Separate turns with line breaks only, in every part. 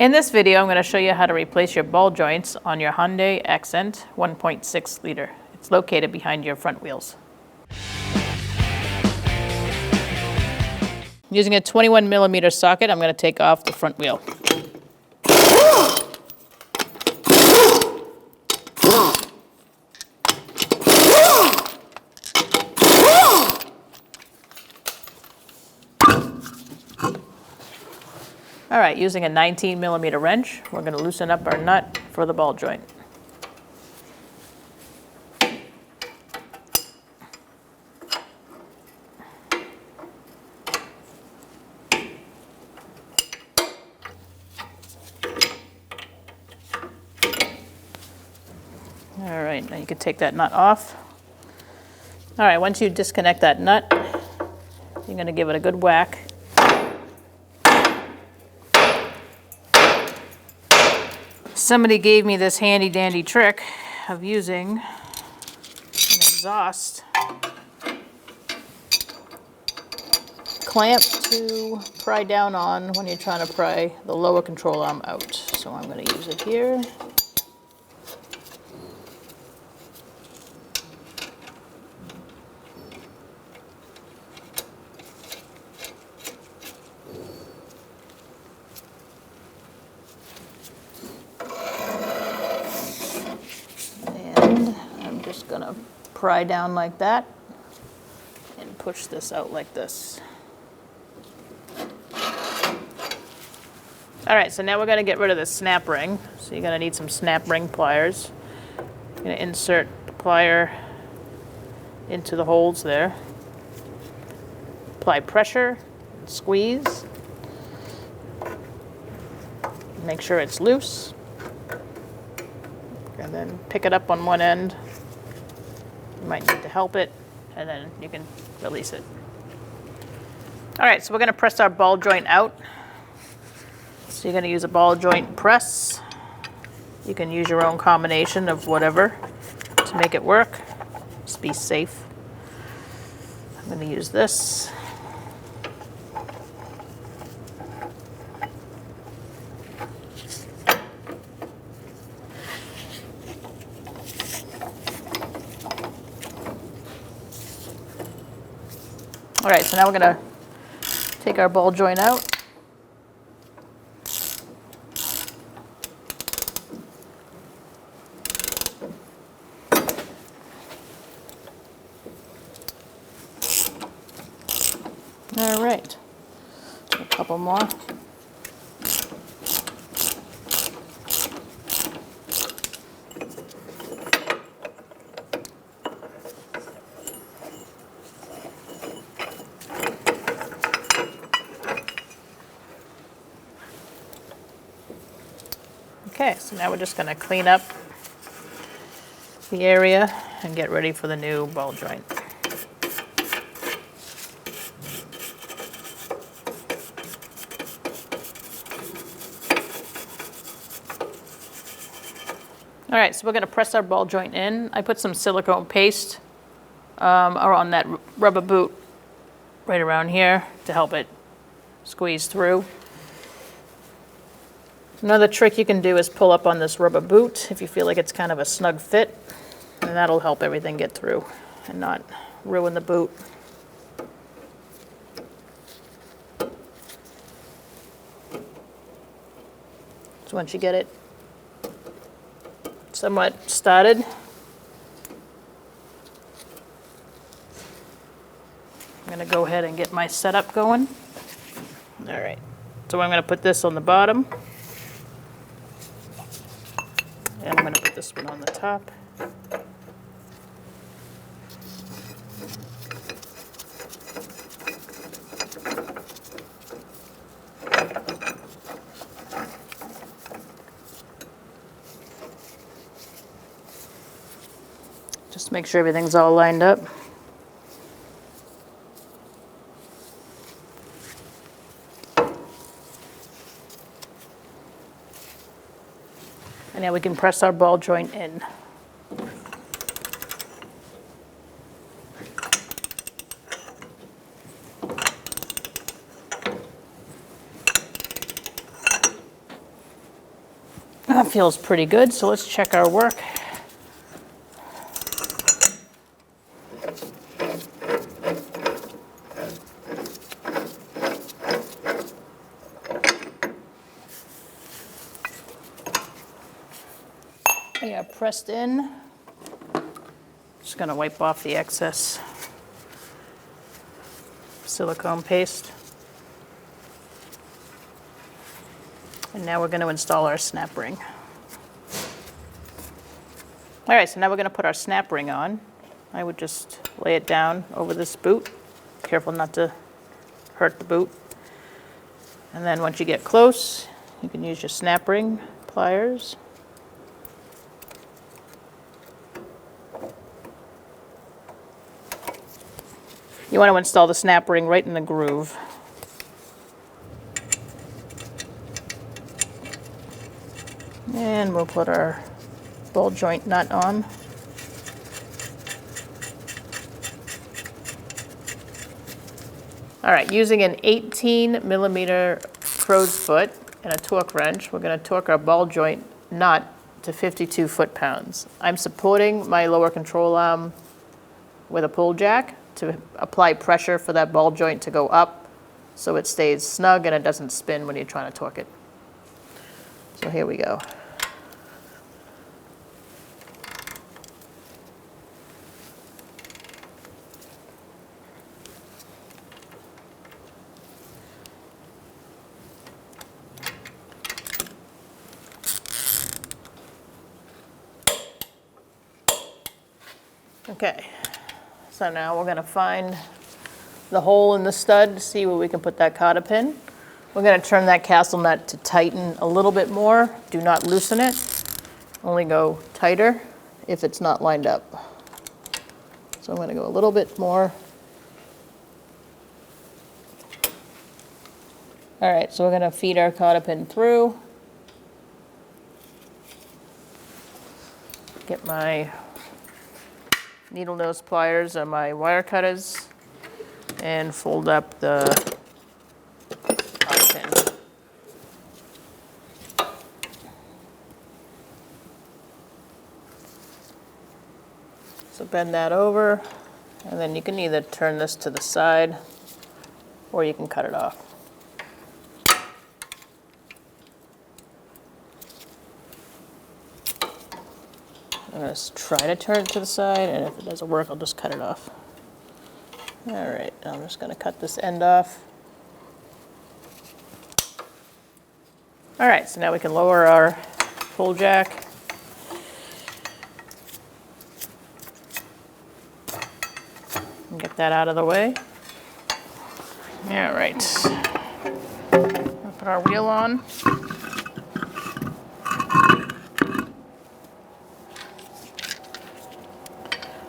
In this video, I'm going to show you how to replace your ball joints on your Hyundai Accent 1.6 liter. It's located behind your front wheels. Using a 21mm socket, I'm going to take off the front wheel. All right, using a 19mm wrench, we're going to loosen up our nut for the ball joint. All right, now you can take that nut off. All right, once you disconnect that nut, you're going to give it a good whack. Somebody gave me this handy dandy trick of using an exhaust clamp to pry down on when you're trying to pry the lower control arm out. So I'm going to use it here. Gonna pry down like that and push this out like this. All right, so now we're gonna get rid of the snap ring. So you're gonna need some snap ring pliers. You're gonna insert the plier into the holes there. Apply pressure and squeeze. Make sure it's loose. And then pick it up on one end. You might need to help it, and then you can release it. All right, so we're going to press our ball joint out. So you're going to use a ball joint press. You can use your own combination of whatever to make it work. Just be safe. I'm going to use this. All right, so now we're going to take our ball joint out. All right, a couple more. Okay, so now we're just going to clean up the area and get ready for the new ball joint. All right, so we're going to press our ball joint in. I put some silicone paste on that rubber boot right around here to help it squeeze through. Another trick you can do is pull up on this rubber boot if you feel like it's kind of a snug fit, and that'll help everything get through and not ruin the boot. So once you get it somewhat started, I'm going to go ahead and get my setup going. All right, so I'm going to put this on the bottom. And I'm going to put this one on the top. Just make sure everything's all lined up. And now we can press our ball joint in. That feels pretty good, so let's check our work. Yeah, pressed in. Just gonna wipe off the excess silicone paste. And now we're going to install our snap ring. All right, so now we're going to put our snap ring on. I would just lay it down over this boot. Careful not to hurt the boot. And then once you get close, you can use your snap ring pliers. You want to install the snap ring right in the groove. And we'll put our ball joint nut on. All right, using an 18mm crow's foot and a torque wrench, we're going to torque our ball joint nut to 52 foot-pounds. I'm supporting my lower control arm with a pull jack to apply pressure for that ball joint to go up so it stays snug and it doesn't spin when you're trying to torque it. So here we go. Okay, so now we're going to find the hole in the stud to see where we can put that cotter pin. We're going to turn that castle nut to tighten a little bit more. Do not loosen it. Only go tighter if it's not lined up. So I'm going to go a little bit more. All right, so we're going to feed our cotter pin through. Get my needle nose pliers or my wire cutters and fold up the cotter pin. So bend that over, and then you can either turn this to the side or you can cut it off. I'm going to try to turn it to the side, and if it doesn't work, I'll just cut it off. All right, I'm just going to cut this end off. All right, so now we can lower our pull jack. And get that out of the way. All right. I'll put our wheel on.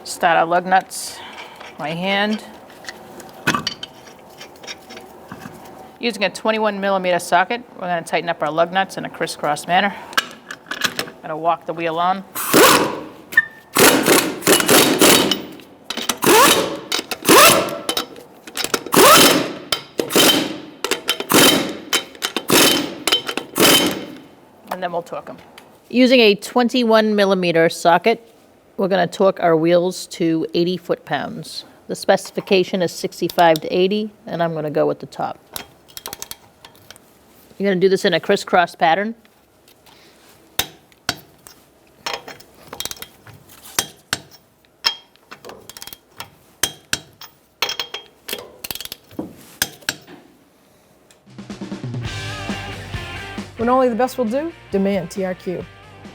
Start our lug nuts by hand. Using a 21mm socket, we're going to tighten up our lug nuts in a crisscross manner. I'm going to walk the wheel on. And then we'll torque them. Using a 21mm socket, we're going to torque our wheels to 80 foot-pounds. The specification is 65 to 80, and I'm going to go with the top. You're going to do this in a crisscross pattern.
When only the best will do, demand TRQ.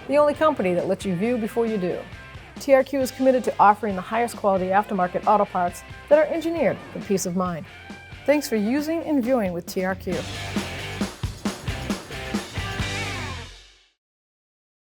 The only company that lets you view before you do. TRQ is committed to offering the highest quality aftermarket auto parts that are engineered for peace of mind. Thanks for using and viewing with TRQ.